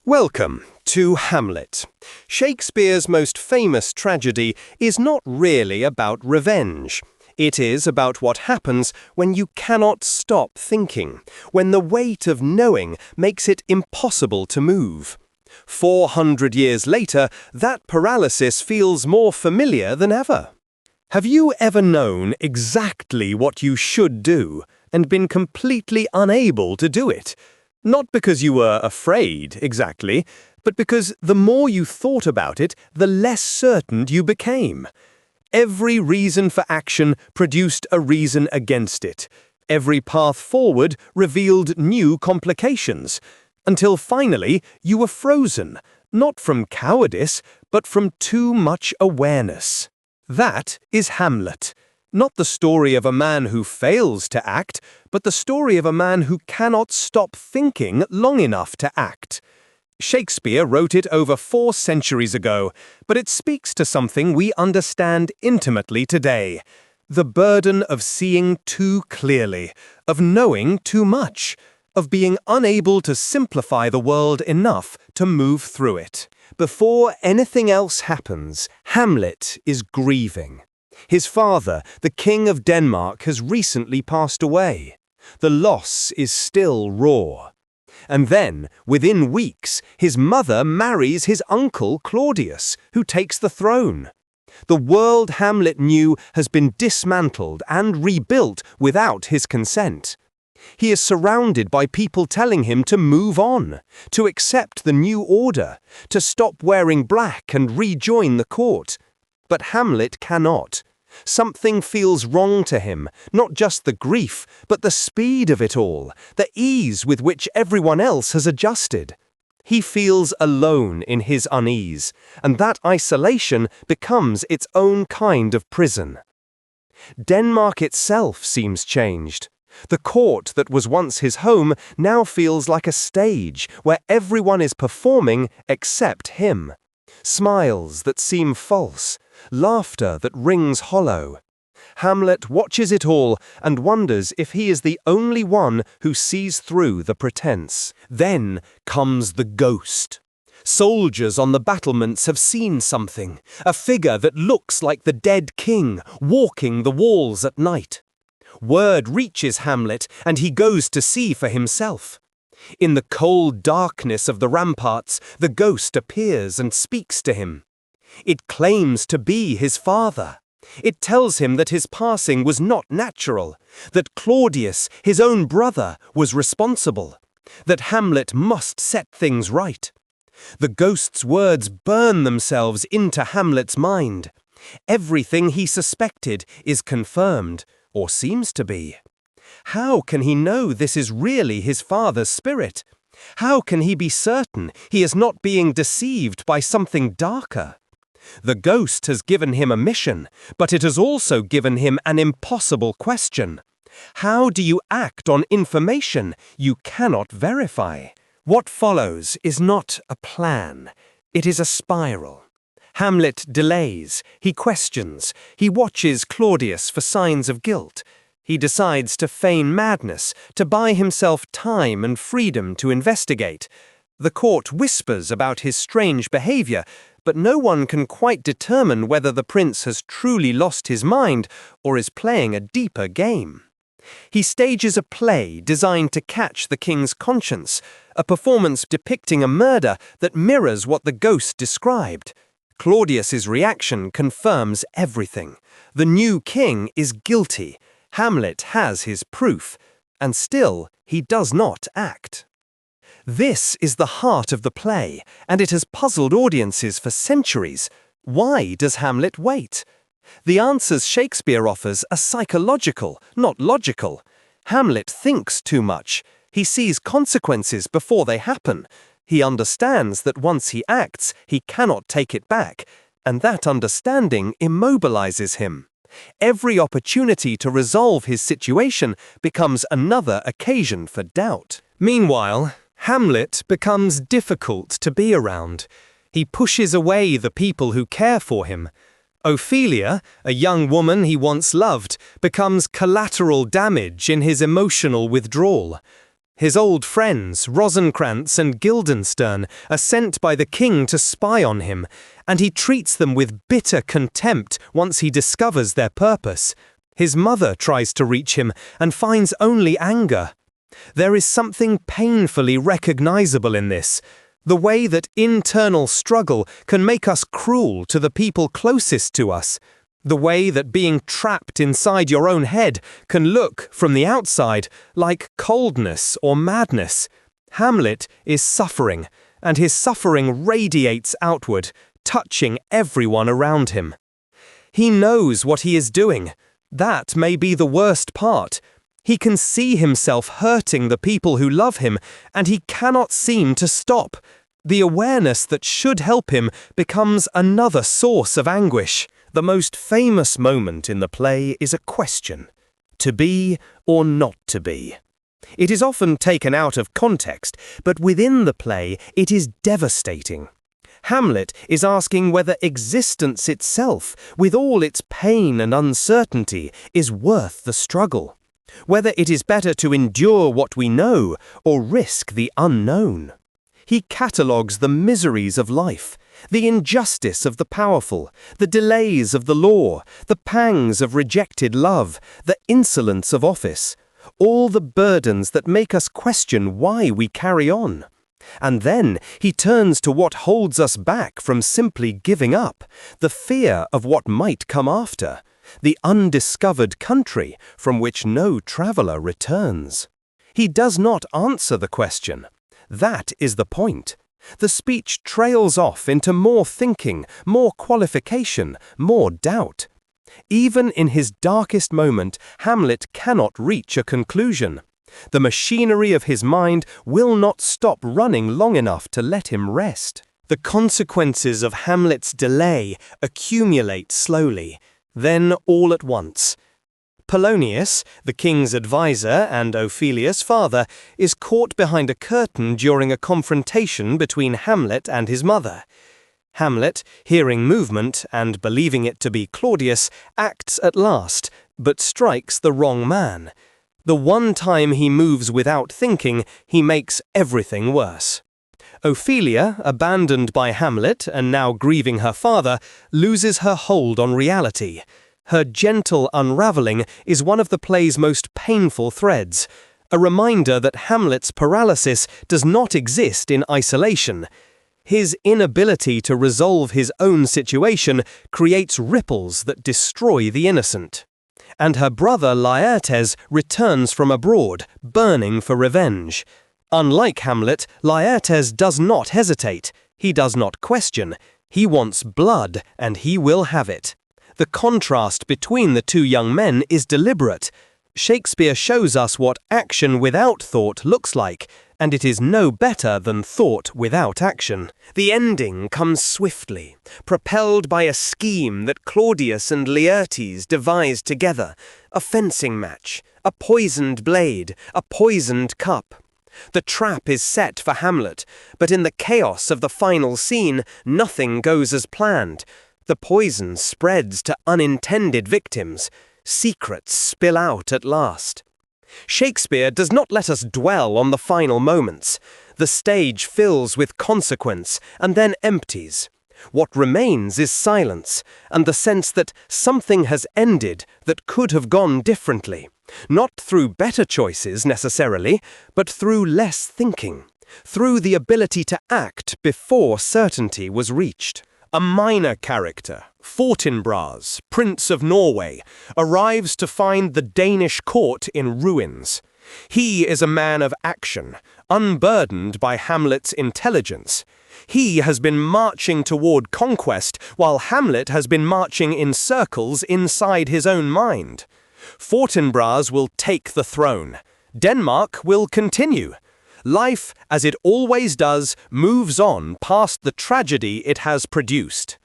Welcome to Hamlet. Shakespeare's most famous tragedy is not really about revenge. It is about what happens when you cannot stop thinking, when the weight of knowing makes it impossible to move. 400 years later, that paralysis feels more familiar than ever. Have you ever known exactly what you should do and been completely unable to do it? Not because you were afraid, exactly, but because the more you thought about it, the less certain you became. Every reason for action produced a reason against it. Every path forward revealed new complications. Until finally, you were frozen, not from cowardice, but from too much awareness. That is Hamlet. Not the story of a man who fails to act, but the story of a man who cannot stop thinking long enough to act. Shakespeare wrote it over 4 centuries ago, but it speaks to something we understand intimately today. The burden of seeing too clearly, of knowing too much, of being unable to simplify the world enough to move through it. Before anything else happens, Hamlet is grieving. His father, the King of Denmark, has recently passed away. The loss is still raw. And then, within weeks, his mother marries his uncle Claudius, who takes the throne. The world Hamlet knew has been dismantled and rebuilt without his consent. He is surrounded by people telling him to move on, to accept the new order, to stop wearing black and rejoin the court. But Hamlet cannot. Something feels wrong to him, not just the grief, but the speed of it all, the ease with which everyone else has adjusted. He feels alone in his unease, and that isolation becomes its own kind of prison. Denmark itself seems changed. The court that was once his home now feels like a stage where everyone is performing except him. Smiles that seem false, laughter that rings hollow. Hamlet watches it all and wonders if he is the only one who sees through the pretense. Then comes the ghost. Soldiers on the battlements have seen something, a figure that looks like the dead king walking the walls at night. Word reaches Hamlet and he goes to see for himself. In the cold darkness of the ramparts, the ghost appears and speaks to him. It claims to be his father. It tells him that his passing was not natural, that Claudius, his own brother, was responsible, that Hamlet must set things right. The ghost's words burn themselves into Hamlet's mind. Everything he suspected is confirmed, or seems to be. How can he know this is really his father's spirit? How can he be certain he is not being deceived by something darker? The ghost has given him a mission, but it has also given him an impossible question. How do you act on information you cannot verify? What follows is not a plan. It is a spiral. Hamlet delays, he questions, he watches Claudius for signs of guilt. He decides to feign madness, to buy himself time and freedom to investigate. The court whispers about his strange behavior, but no one can quite determine whether the prince has truly lost his mind or is playing a deeper game. He stages a play designed to catch the king's conscience, a performance depicting a murder that mirrors what the ghost described. Claudius's reaction confirms everything. The new king is guilty. Hamlet has his proof, and still he does not act. This is the heart of the play, and it has puzzled audiences for centuries. Why does Hamlet wait? The answers Shakespeare offers are psychological, not logical. Hamlet thinks too much. He sees consequences before they happen. He understands that once he acts, he cannot take it back, and that understanding immobilizes him. Every opportunity to resolve his situation becomes another occasion for doubt. Meanwhile, Hamlet becomes difficult to be around. He pushes away the people who care for him. Ophelia, a young woman he once loved, becomes collateral damage in his emotional withdrawal. His old friends, Rosencrantz and Guildenstern, are sent by the king to spy on him, and he treats them with bitter contempt once he discovers their purpose. His mother tries to reach him and finds only anger. There is something painfully recognizable in this, the way that internal struggle can make us cruel to the people closest to us, the way that being trapped inside your own head can look, from the outside, like coldness or madness. Hamlet is suffering, and his suffering radiates outward, touching everyone around him. He knows what he is doing. That may be the worst part. He can see himself hurting the people who love him, and he cannot seem to stop. The awareness that should help him becomes another source of anguish. The most famous moment in the play is a question: to be or not to be. It is often taken out of context, but within the play it is devastating. Hamlet is asking whether existence itself, with all its pain and uncertainty, is worth the struggle. Whether it is better to endure what we know or risk the unknown. He catalogues the miseries of life, the injustice of the powerful, the delays of the law, the pangs of rejected love, the insolence of office, all the burdens that make us question why we carry on. And then he turns to what holds us back from simply giving up, the fear of what might come after, the undiscovered country from which no traveller returns. He does not answer the question. That is the point. The speech trails off into more thinking, more qualification, more doubt. Even in his darkest moment, Hamlet cannot reach a conclusion. The machinery of his mind will not stop running long enough to let him rest. The consequences of Hamlet's delay accumulate slowly, then all at once. Polonius, the king's advisor and Ophelia's father, is caught behind a curtain during a confrontation between Hamlet and his mother. Hamlet, hearing movement and believing it to be Claudius, acts at last, but strikes the wrong man. The one time he moves without thinking, he makes everything worse. Ophelia, abandoned by Hamlet and now grieving her father, loses her hold on reality. Her gentle unravelling is one of the play's most painful threads, a reminder that Hamlet's paralysis does not exist in isolation. His inability to resolve his own situation creates ripples that destroy the innocent. And her brother Laertes returns from abroad, burning for revenge. Unlike Hamlet, Laertes does not hesitate. He does not question. He wants blood, and he will have it. The contrast between the two young men is deliberate. Shakespeare shows us what action without thought looks like, and it is no better than thought without action. The ending comes swiftly, propelled by a scheme that Claudius and Laertes devised together, a fencing match, a poisoned blade, a poisoned cup. The trap is set for Hamlet, but in the chaos of the final scene, nothing goes as planned. The poison spreads to unintended victims. Secrets spill out at last. Shakespeare does not let us dwell on the final moments. The stage fills with consequence and then empties. What remains is silence and the sense that something has ended that could have gone differently. Not through better choices necessarily, but through less thinking, through the ability to act before certainty was reached. A minor character, Fortinbras, Prince of Norway, arrives to find the Danish court in ruins. He is a man of action, unburdened by Hamlet's intelligence. He has been marching toward conquest, while Hamlet has been marching in circles inside his own mind. Fortinbras will take the throne. Denmark will continue. Life, as it always does, moves on past the tragedy it has produced.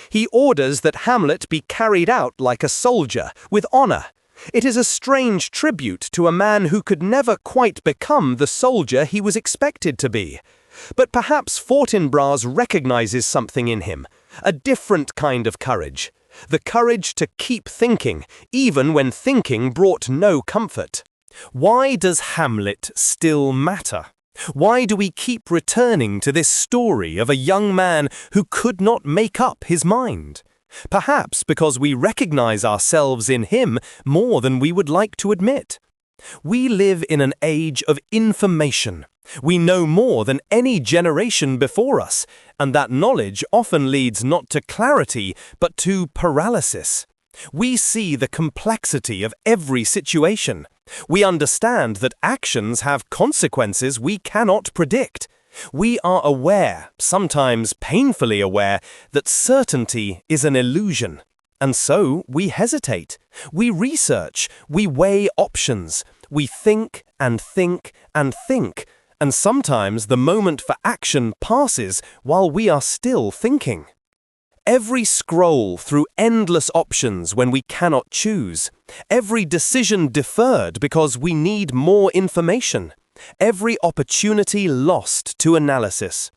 He orders that Hamlet be carried out like a soldier, with honor. It is a strange tribute to a man who could never quite become the soldier he was expected to be. But perhaps Fortinbras recognizes something in him, a different kind of courage. The courage to keep thinking, even when thinking brought no comfort. Why does Hamlet still matter? Why do we keep returning to this story of a young man who could not make up his mind? Perhaps because we recognize ourselves in him more than we would like to admit. We live in an age of information. We know more than any generation before us, and that knowledge often leads not to clarity, but to paralysis. We see the complexity of every situation. We understand that actions have consequences we cannot predict. We are aware, sometimes painfully aware, that certainty is an illusion. And so we hesitate. We research. We weigh options. We think and think and think. And sometimes the moment for action passes while we are still thinking. Every scroll through endless options when we cannot choose. Every decision deferred because we need more information. Every opportunity lost to analysis.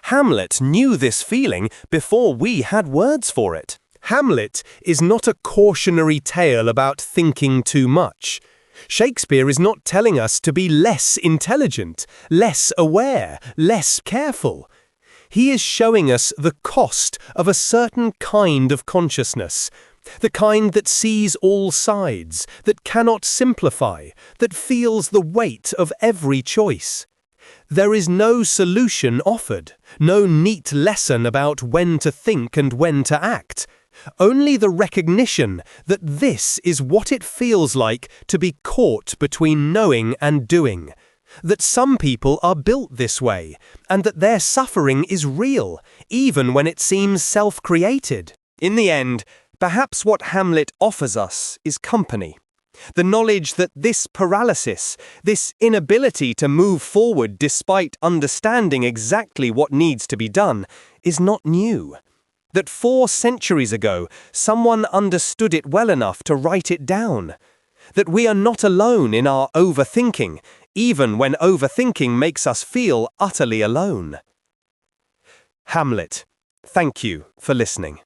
Hamlet knew this feeling before we had words for it. Hamlet is not a cautionary tale about thinking too much. Shakespeare is not telling us to be less intelligent, less aware, less careful. He is showing us the cost of a certain kind of consciousness, the kind that sees all sides, that cannot simplify, that feels the weight of every choice. There is no solution offered, no neat lesson about when to think and when to act. Only the recognition that this is what it feels like to be caught between knowing and doing, that some people are built this way, and that their suffering is real, even when it seems self-created. In the end, perhaps what Hamlet offers us is company. The knowledge that this paralysis, this inability to move forward despite understanding exactly what needs to be done, is not new. That 4 centuries ago, someone understood it well enough to write it down. That we are not alone in our overthinking, even when overthinking makes us feel utterly alone. Hamlet, thank you for listening.